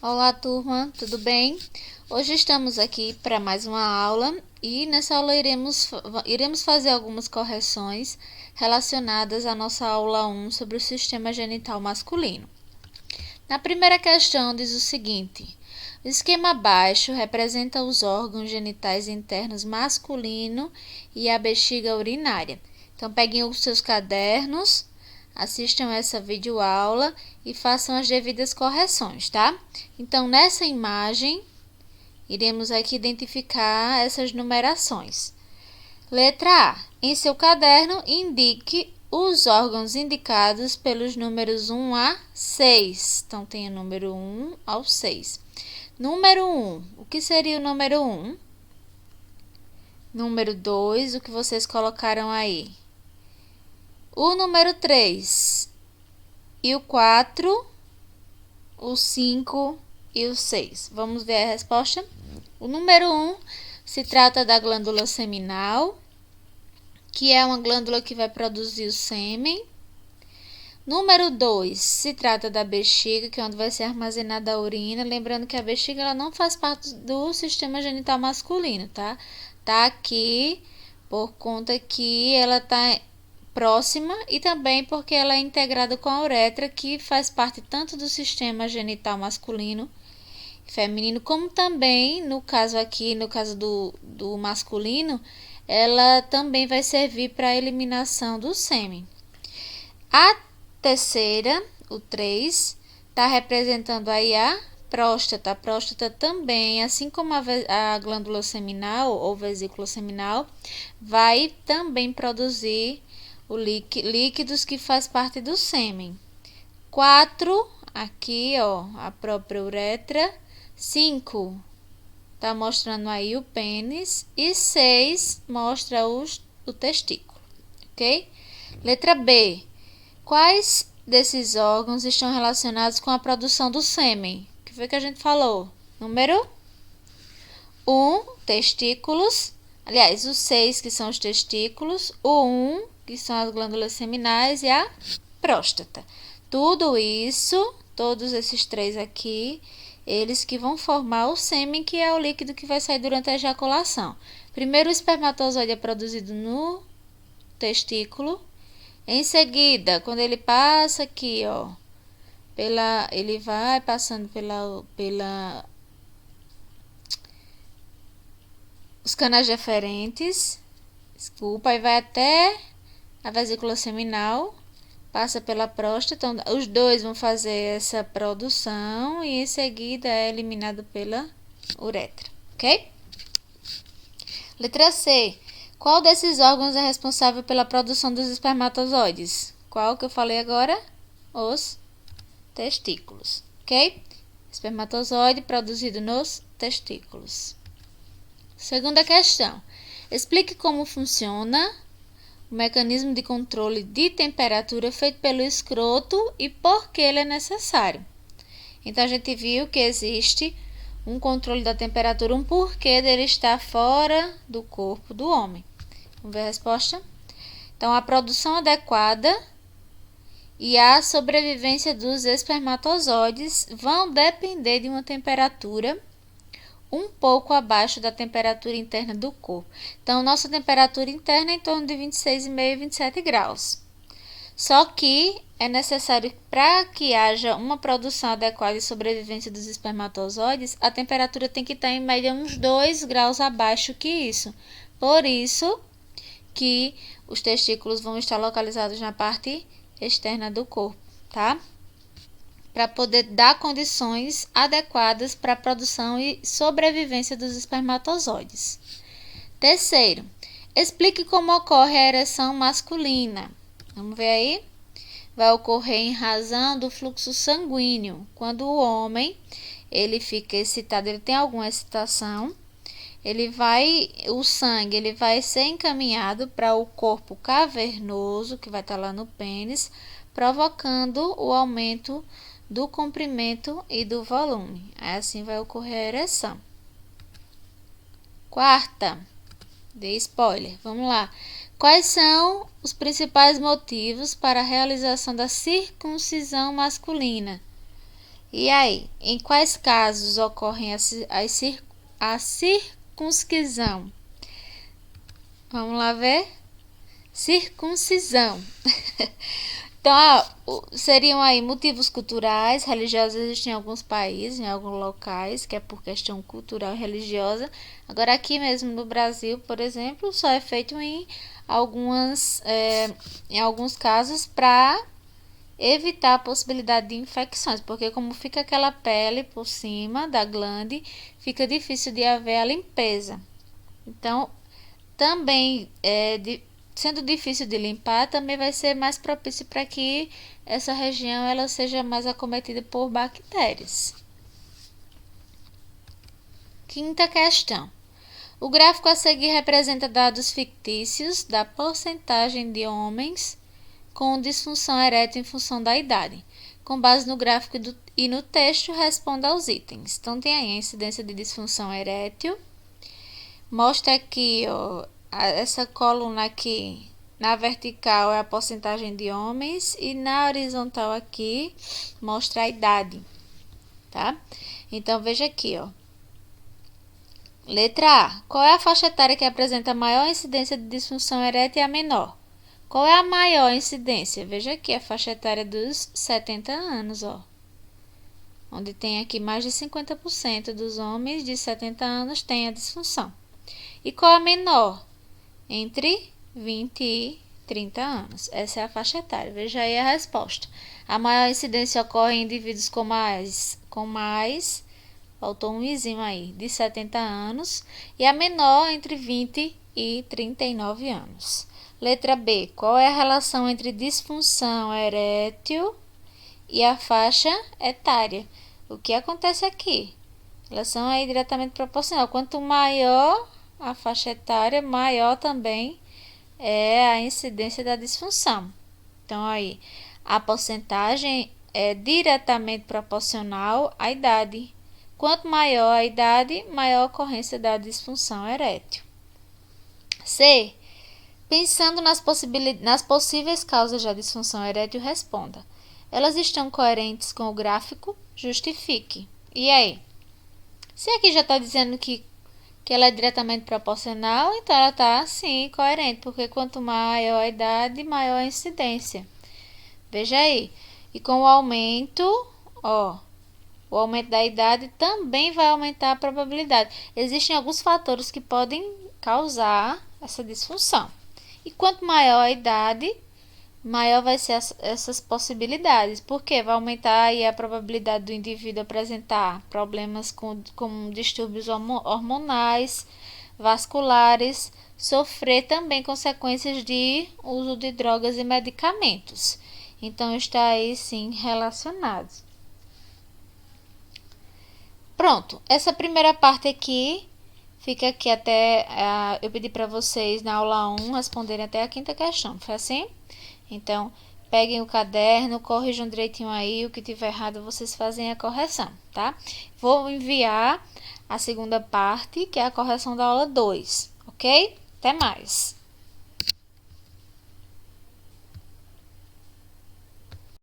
Olá, turma, tudo bem? Hoje estamos aqui para mais uma aula e nessa aula iremos fazer algumas correções relacionadas à nossa aula 1 sobre o sistema genital masculino. Na primeira questão diz o seguinte: o esquema abaixo representa os órgãos genitais internos masculino e a bexiga urinária. Então, peguem os seus cadernos, assistam essa videoaula e façam as devidas correções, tá? Então, nessa imagem, iremos aqui identificar essas numerações. Letra A. Em seu caderno, indique os órgãos indicados pelos números 1 a 6. Então, tem o número 1 ao 6. Número 1. O que seria o número 1? Número 2. O que vocês colocaram aí? O número 3. E o 4, o 5 e o 6. Vamos ver a resposta? O número 1 se trata da glândula seminal, que é uma glândula que vai produzir o sêmen. Número 2 se trata da bexiga, que é onde vai ser armazenada a urina. Lembrando que a bexiga ela não faz parte do sistema genital masculino, tá? Tá aqui por conta que ela tá próxima e também porque ela é integrada com a uretra, que faz parte tanto do sistema genital masculino e feminino, como também, no caso do masculino, ela também vai servir para a eliminação do sêmen. A terceira, o 3, está representando aí a próstata. A próstata também, assim como a glândula seminal ou vesícula seminal, vai também produzir líquidos que faz parte do sêmen. 4, aqui, ó, a própria uretra. 5, tá mostrando aí o pênis. E 6 mostra o testículo, ok? Letra B. Quais desses órgãos estão relacionados com a produção do sêmen? O que foi que a gente falou? Número 1, testículos. Aliás, os 6 que são os testículos. O 1, que são as glândulas seminais, e a próstata. Tudo isso, todos esses 3 aqui, eles que vão formar o sêmen, que é o líquido que vai sair durante a ejaculação. Primeiro o espermatozoide é produzido no testículo. Em seguida, quando ele passa aqui, ó, ele vai passando pela os canais deferentes, e vai até a vesícula seminal, passa pela próstata. Então, os dois vão fazer essa produção e em seguida é eliminado pela uretra, ok? Letra C. Qual desses órgãos é responsável pela produção dos espermatozoides? Qual que eu falei agora? Os testículos, ok? Espermatozoide produzido nos testículos. Segunda questão. Explique como funciona o mecanismo de controle de temperatura feito pelo escroto e por que ele é necessário. Então, a gente viu que existe um controle da temperatura, um porquê dele estar fora do corpo do homem. Vamos ver a resposta? Então, a produção adequada e a sobrevivência dos espermatozoides vão depender de uma temperatura um pouco abaixo da temperatura interna do corpo. Então, nossa temperatura interna é em torno de 26,5 e 27 graus. Só que é necessário, para que haja uma produção adequada e sobrevivência dos espermatozoides, a temperatura tem que estar em média uns 2 graus abaixo que isso. Por isso que os testículos vão estar localizados na parte externa do corpo, tá? Para poder dar condições adequadas para a produção e sobrevivência dos espermatozoides. Terceiro, explique como ocorre a ereção masculina. Vamos ver aí? Vai ocorrer em razão do fluxo sanguíneo. Quando o homem ele fica excitado, ele tem alguma excitação, o sangue ele vai ser encaminhado para o corpo cavernoso, que vai estar lá no pênis, provocando o aumento do comprimento e do volume. Assim vai ocorrer a ereção. Quarta, dei spoiler, vamos lá. Quais são os principais motivos para a realização da circuncisão masculina? E aí, em quais casos ocorrem a circuncisão? Vamos lá ver? Circuncisão. Então, seriam aí motivos culturais, religiosos, existem em alguns países, em alguns locais, que é por questão cultural e religiosa. Agora, aqui mesmo no Brasil, por exemplo, só é feito em alguns casos para evitar a possibilidade de infecções, porque como fica aquela pele por cima da glande, fica difícil de haver a limpeza. Então, também sendo difícil de limpar, também vai ser mais propício para que essa região ela seja mais acometida por bactérias. Quinta questão. O gráfico a seguir representa dados fictícios da porcentagem de homens com disfunção erétil em função da idade. Com base no gráfico e no texto, responda aos itens. Então, tem aí a incidência de disfunção erétil. Mostra aqui, ó, essa coluna aqui, na vertical é a porcentagem de homens e na horizontal aqui mostra a idade, tá? Então, veja aqui, ó. Letra A. Qual é a faixa etária que apresenta a maior incidência de disfunção erétil e a menor? Qual é a maior incidência? Veja aqui a faixa etária dos 70 anos, ó. Onde tem aqui mais de 50% dos homens de 70 anos têm a disfunção. E qual a menor? Entre 20 e 30 anos. Essa é a faixa etária. Veja aí a resposta. A maior incidência ocorre em indivíduos com mais, faltou um izinho aí, de 70 anos. E a menor entre 20 e 39 anos. Letra B. Qual é a relação entre disfunção erétil e a faixa etária? O que acontece aqui? Relação aí diretamente proporcional. Quanto maior a faixa etária, maior também é a incidência da disfunção. Então, aí, a porcentagem é diretamente proporcional à idade. Quanto maior a idade, maior a ocorrência da disfunção erétil. C. Pensando nas possíveis causas da disfunção erétil, responda. Elas estão coerentes com o gráfico? Justifique. E aí? Se aqui já está dizendo que ela é diretamente proporcional, então ela está, sim, coerente, porque quanto maior a idade, maior a incidência. Veja aí. E com o aumento, ó, o aumento da idade também vai aumentar a probabilidade. Existem alguns fatores que podem causar essa disfunção. E quanto maior a idade, maior vai ser essas possibilidades, porque vai aumentar aí a probabilidade do indivíduo apresentar problemas com distúrbios hormonais, vasculares, sofrer também consequências de uso de drogas e medicamentos. Então, está aí sim relacionado. Pronto, essa primeira parte aqui fica aqui até eu pedi para vocês na aula 1 responderem até a quinta questão, foi assim? Então, peguem o caderno, corrijam direitinho aí, o que tiver errado vocês fazem a correção, tá? Vou enviar a segunda parte, que é a correção da aula 2, ok? Até mais!